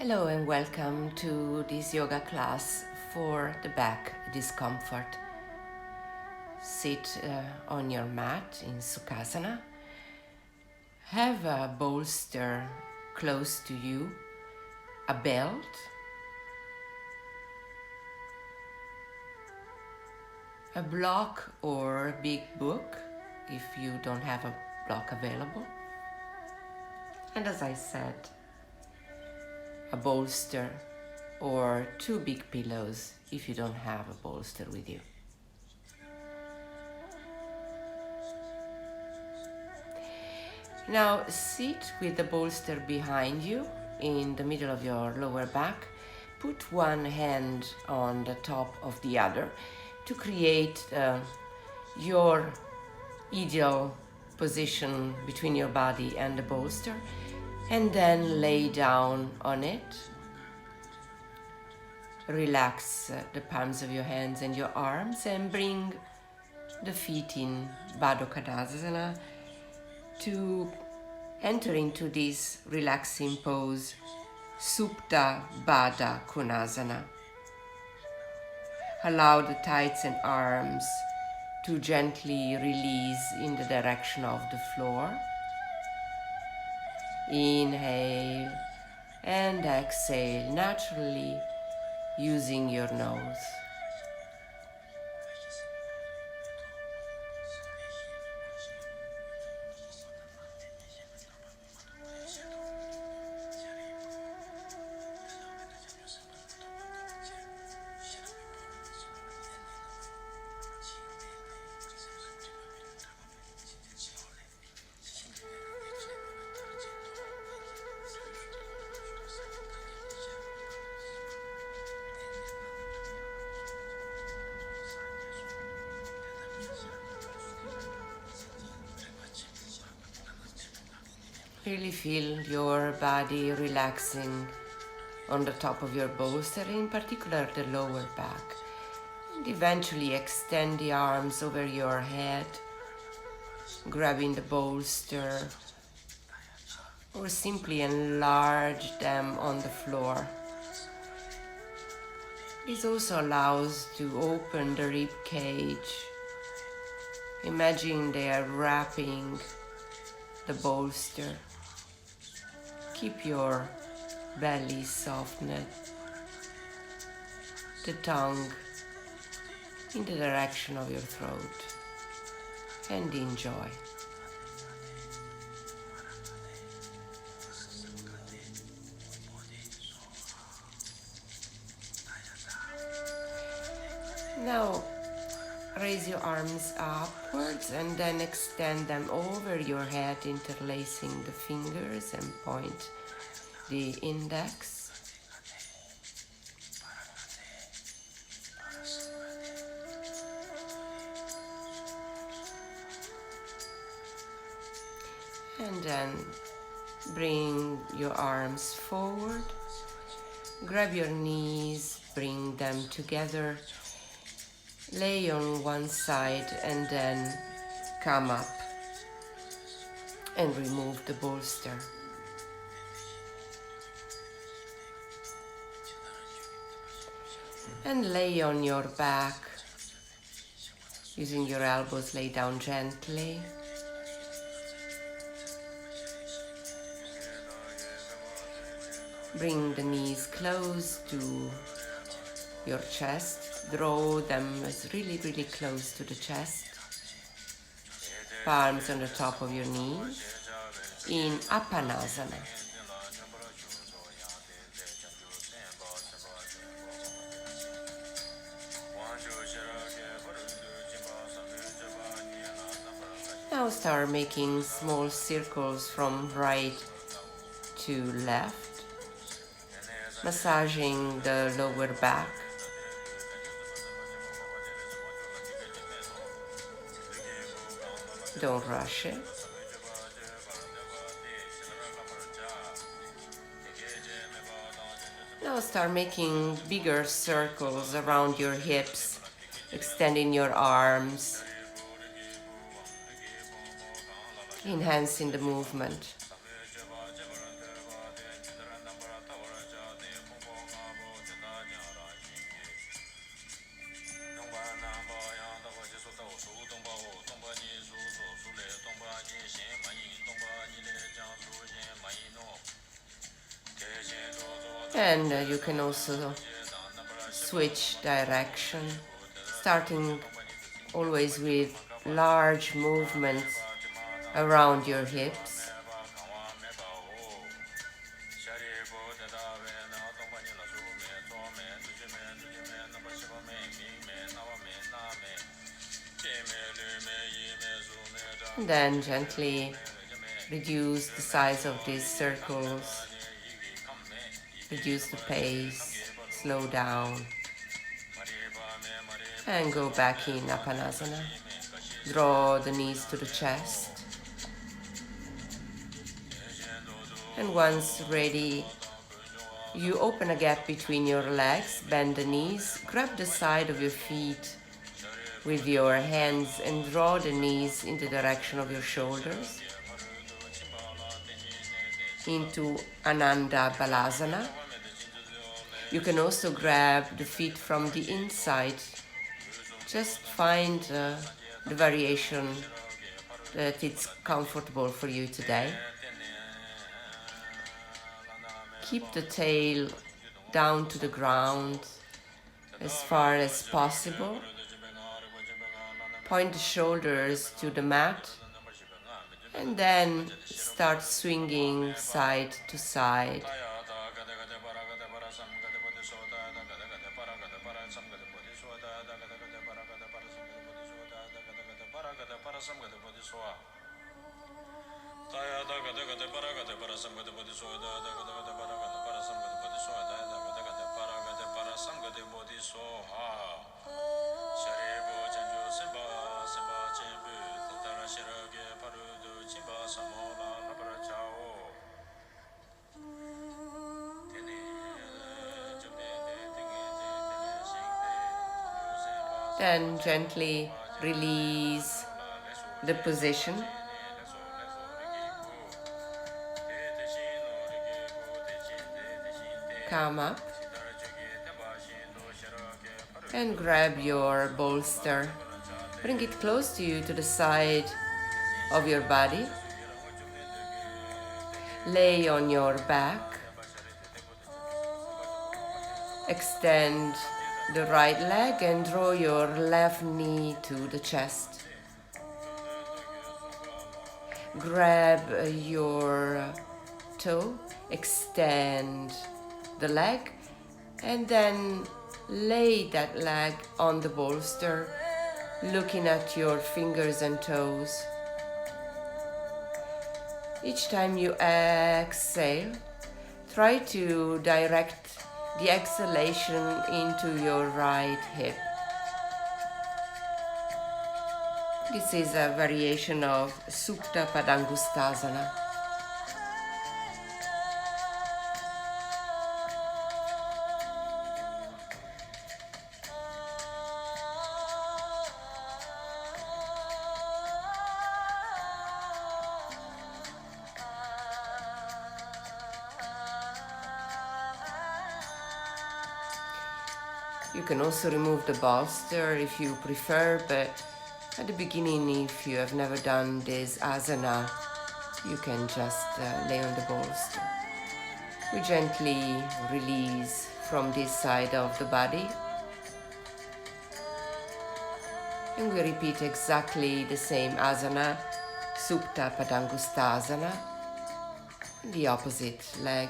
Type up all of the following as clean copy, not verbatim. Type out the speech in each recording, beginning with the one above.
Hello and welcome to this yoga class for the back discomfort. Sit on your mat in Sukhasana. Have a bolster close to you, a belt, a block or a big book if you don't have a block available. And as I said, a bolster or two big pillows if you don't have a bolster with you. Now sit with the bolster behind you in the middle of your lower back. Put one hand on the top of the other to create your ideal position between your body and the bolster, and then lay down on it. Relax the palms of your hands and your arms and bring the feet in Baddha Konasana to enter into this relaxing pose, Supta Baddha Konasana. Allow the thighs and arms to gently release in the direction of the floor. Inhale and exhale naturally using your nose. Really feel your body relaxing on the top of your bolster, in particular the lower back. And eventually extend the arms over your head, grabbing the bolster, or simply enlarge them on the floor. This also allows to open the rib cage. Imagine they are wrapping the bolster. Keep your belly softened, the tongue in the direction of your throat, and enjoy. Now raise your arms upwards and then extend them over your head, interlacing the fingers, and point the index. And then bring your arms forward, grab your knees, bring them together. Lay on one side and then come up and remove the bolster. And lay on your back, using your elbows, lay down gently. Bring the knees close to your chest. Draw them as really close to the chest. Palms on the top of your knees in Apanasana. Now start making small circles from right to left, massaging the lower back. Don't rush it. Now start making bigger circles around your hips, extending your arms, enhancing the movement. And you can also switch direction, starting always with large movements around your hips. And then gently reduce the size of these circles, reduce the pace, slow down, and go back in Apanasana. Draw the knees to the chest. And once ready, you open a gap between your legs, bend the knees, grab the side of your feet with your hands and draw the knees in the direction of your shoulders into Ananda Balasana. You can also grab the feet from the inside. Just find the variation that it's comfortable for you today. Keep the tail down to the ground as far as possible. Point the shoulders to the mat and then start swinging side to side. Then gently release the position. Come up and grab your bolster. Bring it close to you to the side of your body. Lay on your back. Extend the right leg and draw your left knee to the chest. Grab your toe, extend the leg, and then lay that leg on the bolster, looking at your fingers and toes. Each time you exhale, try to direct the exhalation into your right hip. This is a variation of Supta Padangusthasana. You can also remove the bolster if you prefer, but at the beginning, if you have never done this asana, you can just lay on the bolster. We gently release from this side of the body. And we repeat exactly the same asana, Supta Padangusthasana, the opposite leg.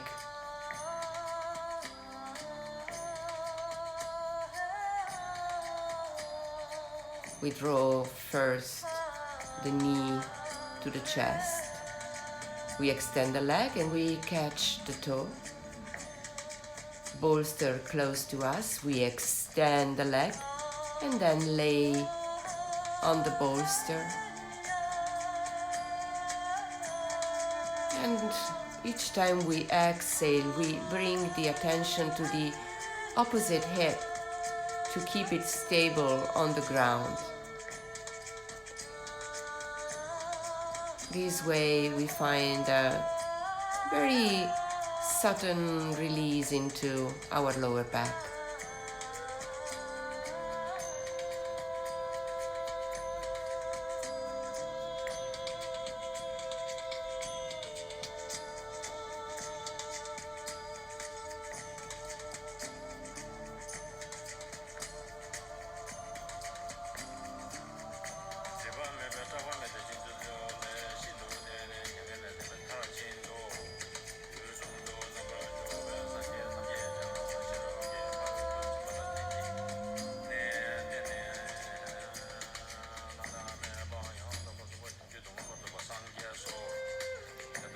We draw first the knee to the chest. We extend the leg and we catch the toe. Bolster close to us. We extend the leg and then lay on the bolster. And each time we exhale, we bring the attention to the opposite hip to keep it stable on the ground. This way we find a very sudden release into our lower back.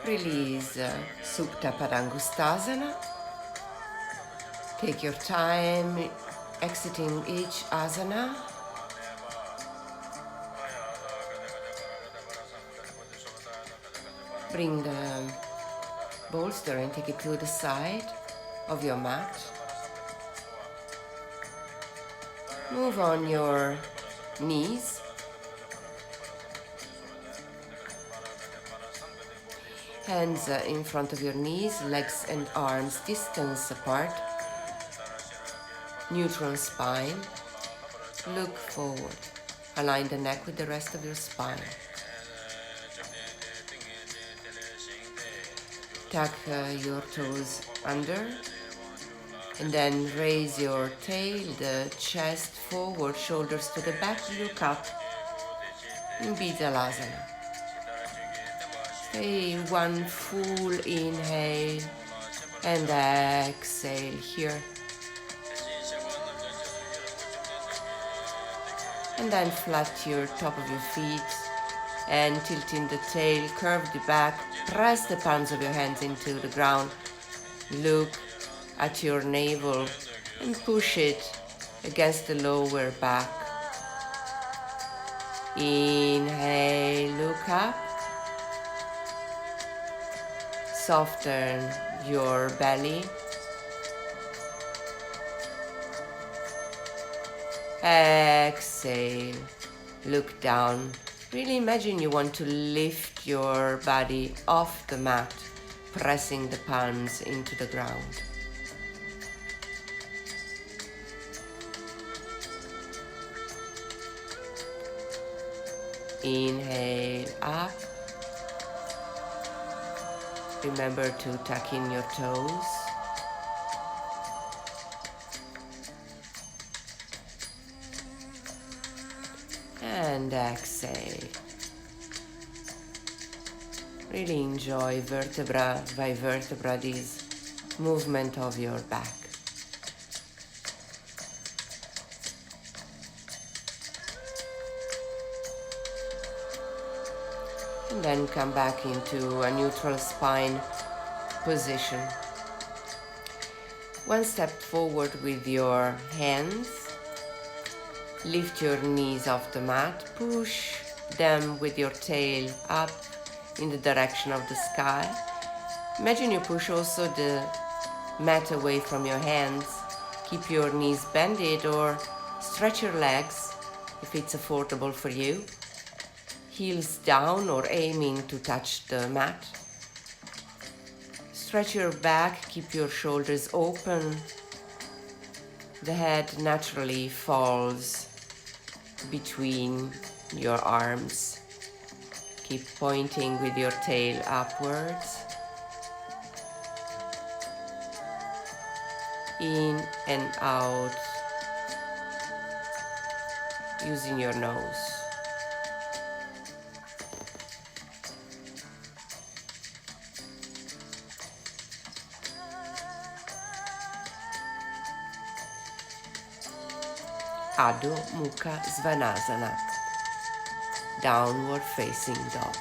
Release Supta Padangustasana. Take your time exiting each asana. Bring the bolster and take it to the side of your mat. Move on your knees. Hands in front of your knees, legs and arms distance apart. Neutral spine. Look forward. Align the neck with the rest of your spine. Tuck your toes under. And then raise your tail, the chest forward, shoulders to the back. Look up in Bidhalasana. Stay one full inhale and exhale here. And then flat your top of your feet and tilting the tail, curve the back, press the palms of your hands into the ground. Look at your navel and push it against the lower back. Inhale, look up. Soften your belly. Exhale, look down. Really imagine you want to lift your body off the mat, pressing the palms into the ground. Inhale up. Remember to tuck in your toes. And exhale. Really enjoy vertebra by vertebra this movement of your back. And then come back into a neutral spine position. One step forward with your hands. Lift your knees off the mat. Push them with your tail up in the direction of the sky. Imagine you push also the mat away from your hands. Keep your knees bended or stretch your legs if it's affordable for you. Heels down or aiming to touch the mat. Stretch your back, keep your shoulders open. The head naturally falls between your arms. Keep pointing with your tail upwards. In and out using your nose. Adho Mukha Svanasana, downward facing dog.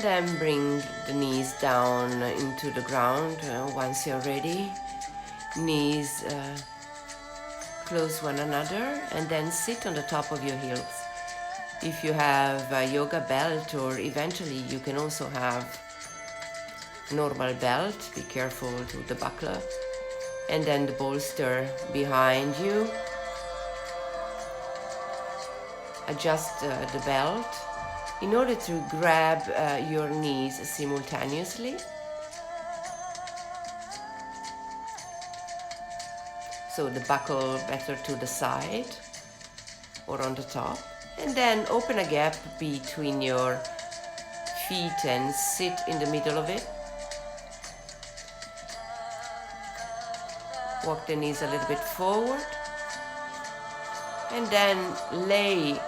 Then bring the knees down into the ground once you're ready. Knees close one another and then sit on the top of your heels. If you have a yoga belt, or eventually you can also have normal belt, be careful with the buckler, and then the bolster behind you. Adjust the belt in order to grab your knees simultaneously. So the buckle better to the side or on the top. And then open a gap between your feet and sit in the middle of it. Walk the knees a little bit forward. And then lay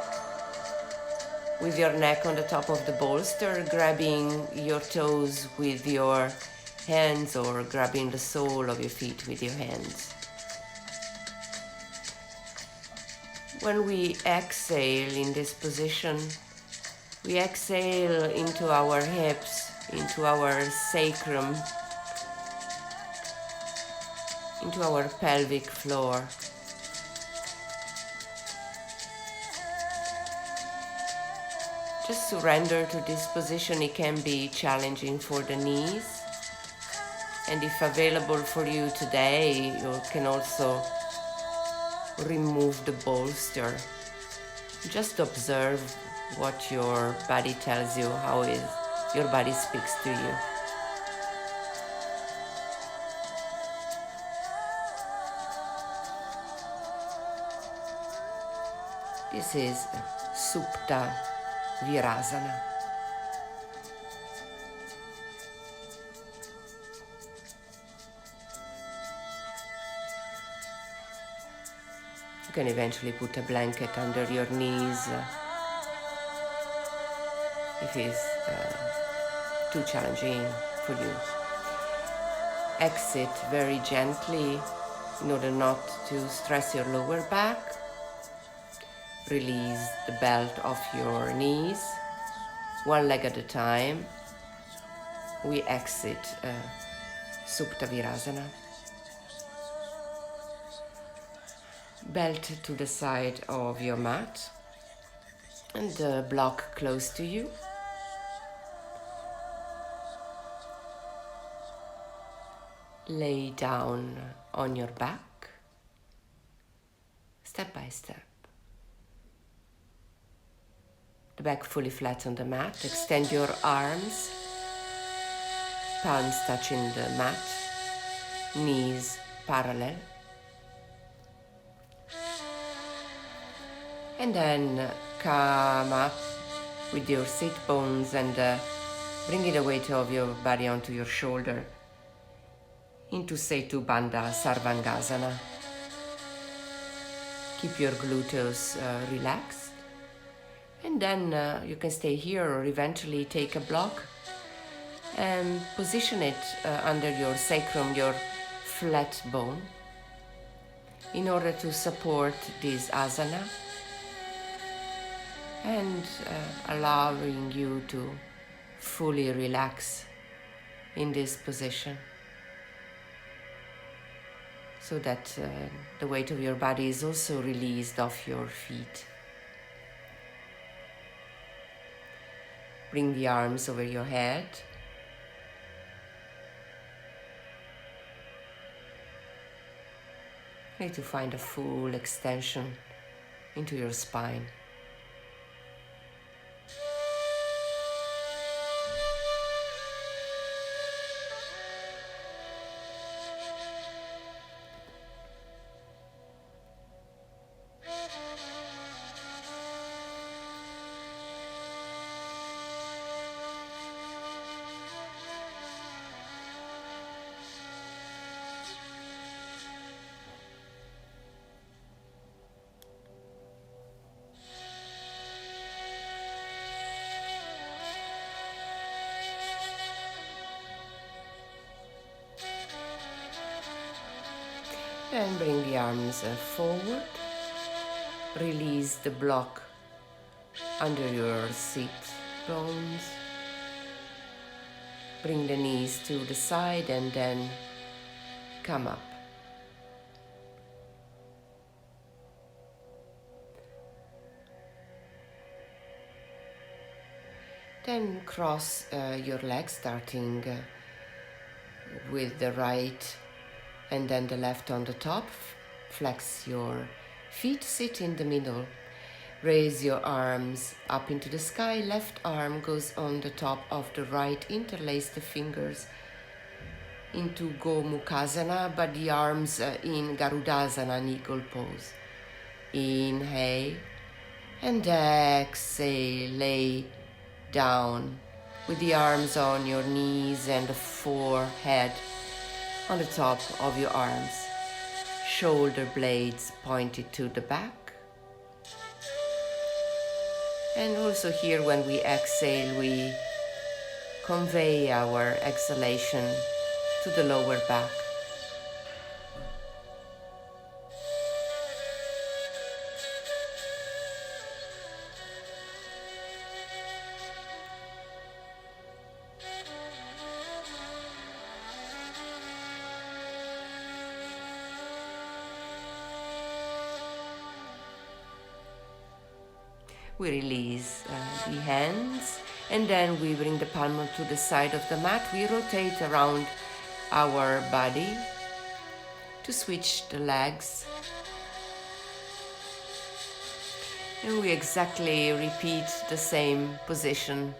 with your neck on the top of the bolster, grabbing your toes with your hands or grabbing the sole of your feet with your hands. When we exhale in this position, we exhale into our hips, into our sacrum, into our pelvic floor. Just surrender to this position. It can be challenging for the knees. And if available for you today, you can also remove the bolster. Just observe what your body tells you, how your body speaks to you. This is Supta Virasana. You can eventually put a blanket under your knees if it's too challenging for you. Exit very gently in order not to stress your lower back. Release the belt off your knees, one leg at a time. We exit Supta Virasana. Belt to the side of your mat and the block close to you. Lay down on your back, step by step. The back fully flat on the mat. Extend your arms, palms touching the mat, knees parallel. And then come up with your sit bones and bringing the weight of your body onto your shoulder into Setu Bandha Sarvangasana. Keep your gluteus relaxed. And then you can stay here or eventually take a block and position it under your sacrum, your flat bone, in order to support this asana and allowing you to fully relax in this position so that the weight of your body is also released off your feet. Bring the arms over your head. You need to find a full extension into your spine. And bring the arms forward. Release the block under your sit bones. Bring the knees to the side and then come up. Then cross your legs, starting with the right and then the left on the top. Flex your feet, sit in the middle. Raise your arms up into the sky. Left arm goes on the top of the right. Interlace the fingers into Gomukhasana, but the arms in Garudasana, an eagle pose. Inhale and exhale. Lay down with the arms on your knees and the forehead on the top of your arms. Shoulder blades pointed to the back. And also here, when we exhale, we convey our exhalation to the lower back. We release the hands, and then we bring the palm to the side of the mat. We rotate around our body to switch the legs. And we exactly repeat the same position,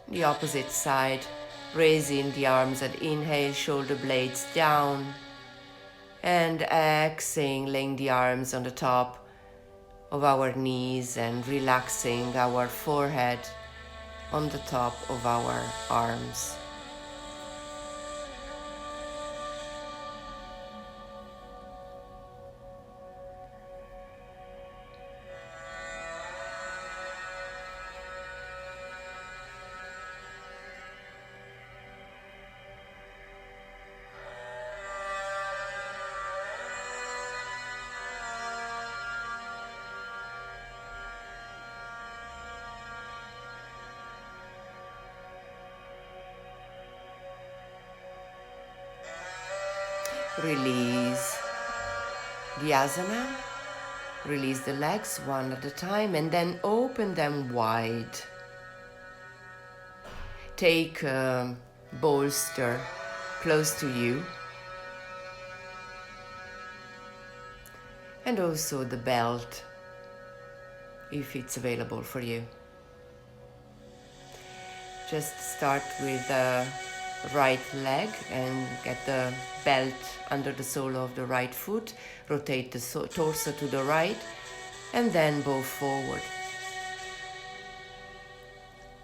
the opposite side, raising the arms at inhale, shoulder blades down, and exhaling the arms on the top of our knees and relaxing our forehead on the top of our arms. Release the asana, release the legs one at a time, and then open them wide. Take a bolster close to you, and also the belt if it's available for you. Just start with the right leg and get the belt under the sole of the right foot. Rotate the torso to the right and then bow forward.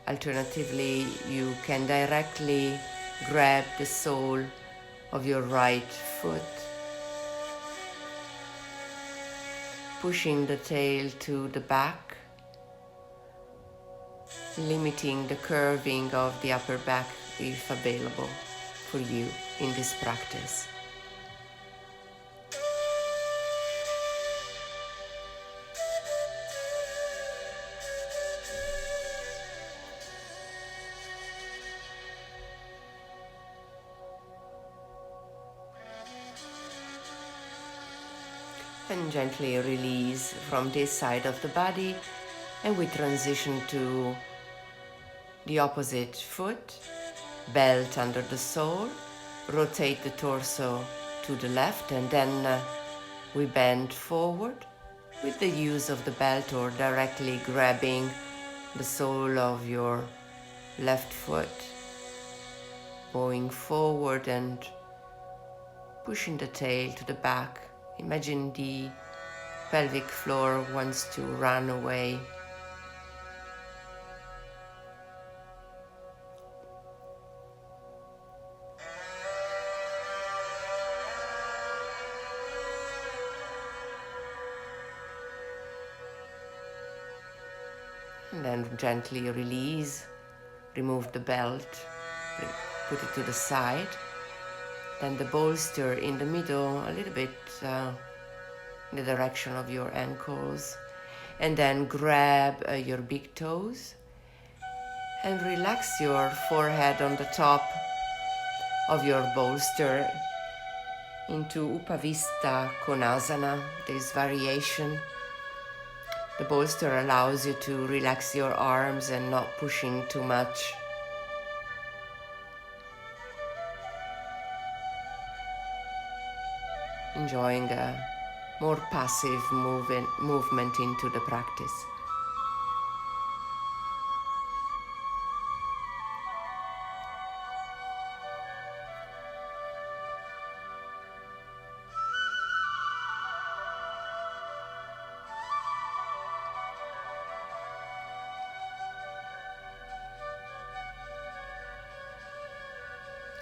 Alternatively, you can directly grab the sole of your right foot, pushing the tail to the back, limiting the curving of the upper back if available for you in this practice. And gently release from this side of the body, and we transition to the opposite foot, belt under the sole, rotate the torso to the left, and then we bend forward with the use of the belt or directly grabbing the sole of your left foot, going forward and pushing the tail to the back. Imagine the pelvic floor wants to run away. And then gently release, remove the belt, put it to the side. Then the bolster in the middle, a little bit in the direction of your ankles. And then grab your big toes and relax your forehead on the top of your bolster into Upavista Konasana, this variation. The bolster allows you to relax your arms and not pushing too much. Enjoying a more passive movement into the practice.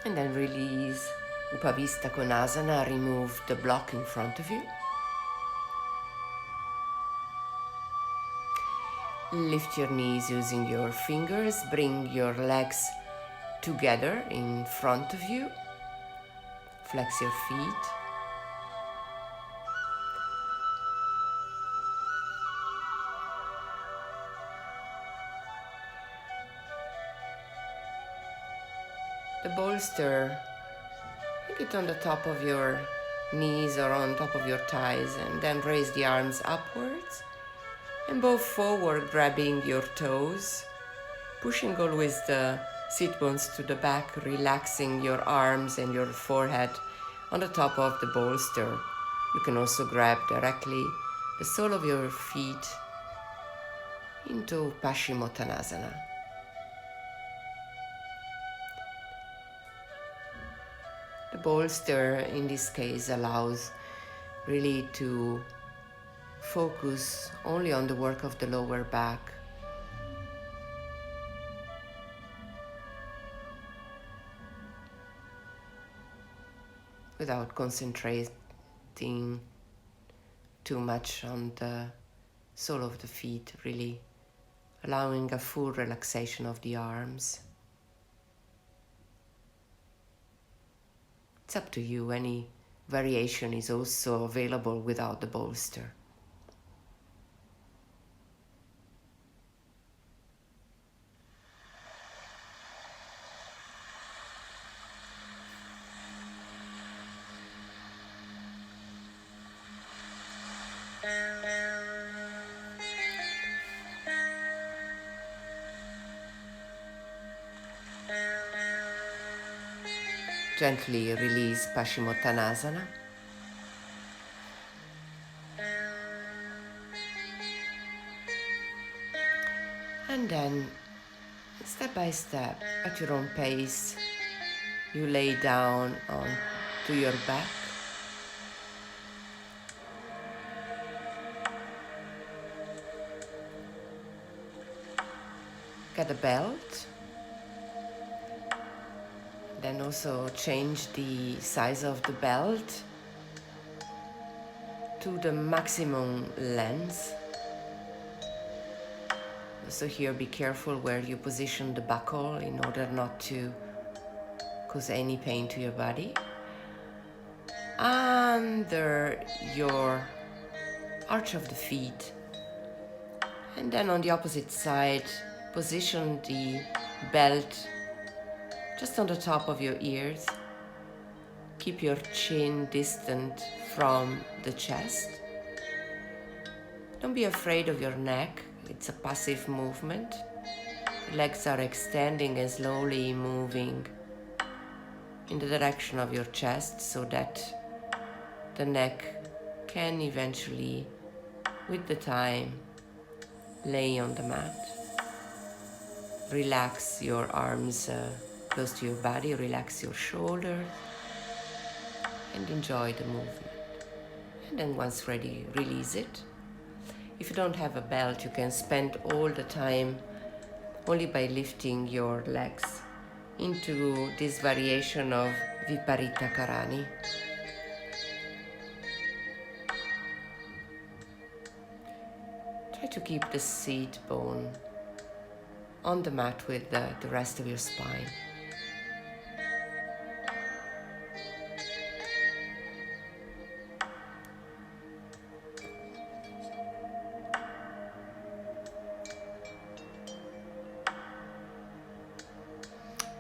And then release Upavista Konasana, remove the block in front of you. Lift your knees using your fingers. Bring your legs together in front of you. Flex your feet. The bolster, put it on the top of your knees or on top of your thighs, and then raise the arms upwards and bow forward, grabbing your toes, pushing always the sit bones to the back, relaxing your arms and your forehead on the top of the bolster. You can also grab directly the sole of your feet into Paschimottanasana. The bolster in this case allows really to focus only on the work of the lower back. Without concentrating too much on the sole of the feet, really allowing a full relaxation of the arms. It's up to you. Any variation is also available without the bolster. Gently release Paschimottanasana. And then, step by step, at your own pace, you lay down onto your back. Get a belt. Then also change the size of the belt to the maximum length. So here be careful where you position the buckle in order not to cause any pain to your body. Under your arch of the feet. And then on the opposite side, position the belt just on the top of your ears. Keep your chin distant from the chest. Don't be afraid of your neck. It's a passive movement. The legs are extending and slowly moving in the direction of your chest so that the neck can eventually, with the time, lay on the mat. Relax your arms close to your body, relax your shoulders, and enjoy the movement. And then once ready, release it. If you don't have a belt, you can spend all the time only by lifting your legs into this variation of Viparita Karani. Try to keep the seat bone on the mat with the rest of your spine.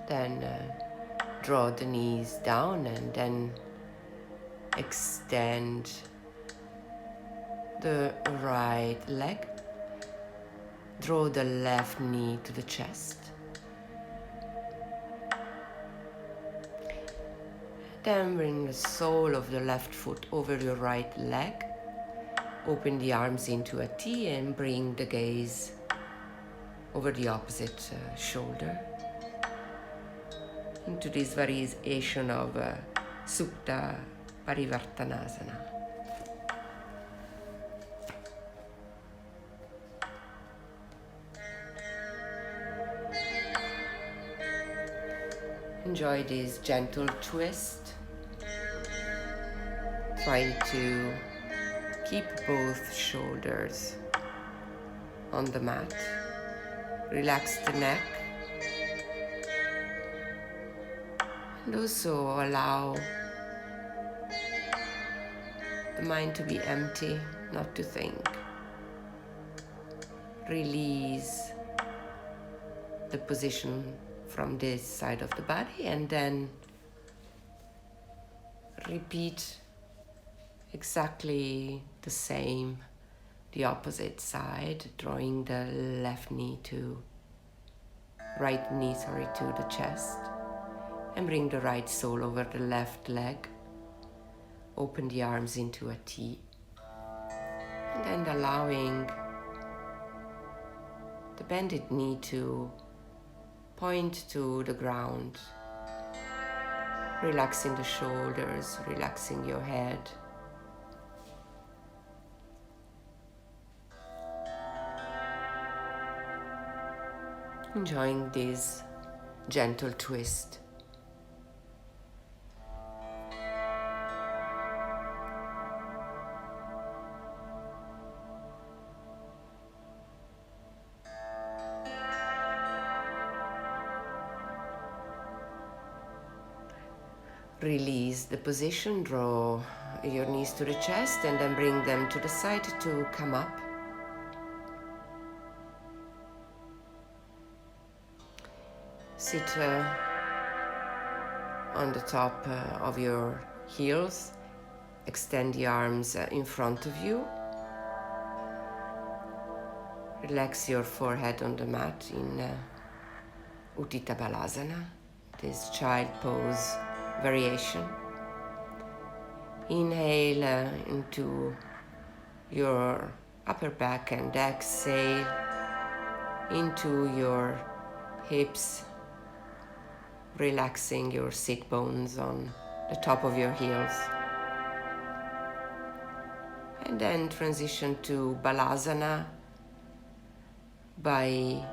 Then draw the knees down and then extend the right leg. Draw the left knee to the chest. Then bring the sole of the left foot over your right leg. Open the arms into a T and bring the gaze over the opposite shoulder into this variation of Supta Parivartanasana. Enjoy this gentle twist. Try to keep both shoulders on the mat. Relax the neck. And also allow the mind to be empty, not to think. Release the position from this side of the body and then repeat exactly the same, the opposite side, drawing the left knee to right knee, to the chest, and bring the right sole over the left leg. Open the arms into a T, and then allowing the bended knee to point to the ground, relaxing the shoulders, relaxing your head. Enjoying this gentle twist. Release the position, draw your knees to the chest and then bring them to the side to come up. Sit on the top of your heels. Extend the arms in front of you. Relax your forehead on the mat in Utthita Balasana, this child pose variation. Inhale into your upper back and exhale into your hips, relaxing your sit bones on the top of your heels. And then transition to Balasana by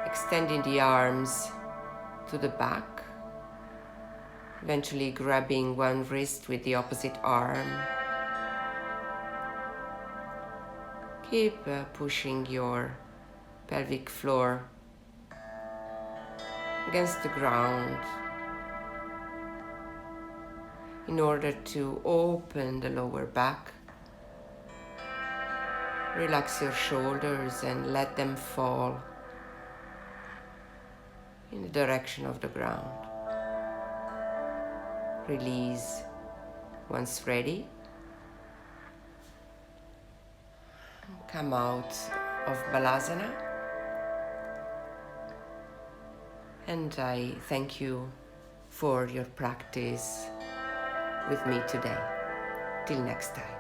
extending the arms to the back, eventually grabbing one wrist with the opposite arm. Keep pushing your pelvic floor against the ground in order to open the lower back. Relax your shoulders and let them fall in the direction of the ground. Release once ready. Come out of Balasana. And I thank you for your practice with me today. Till next time.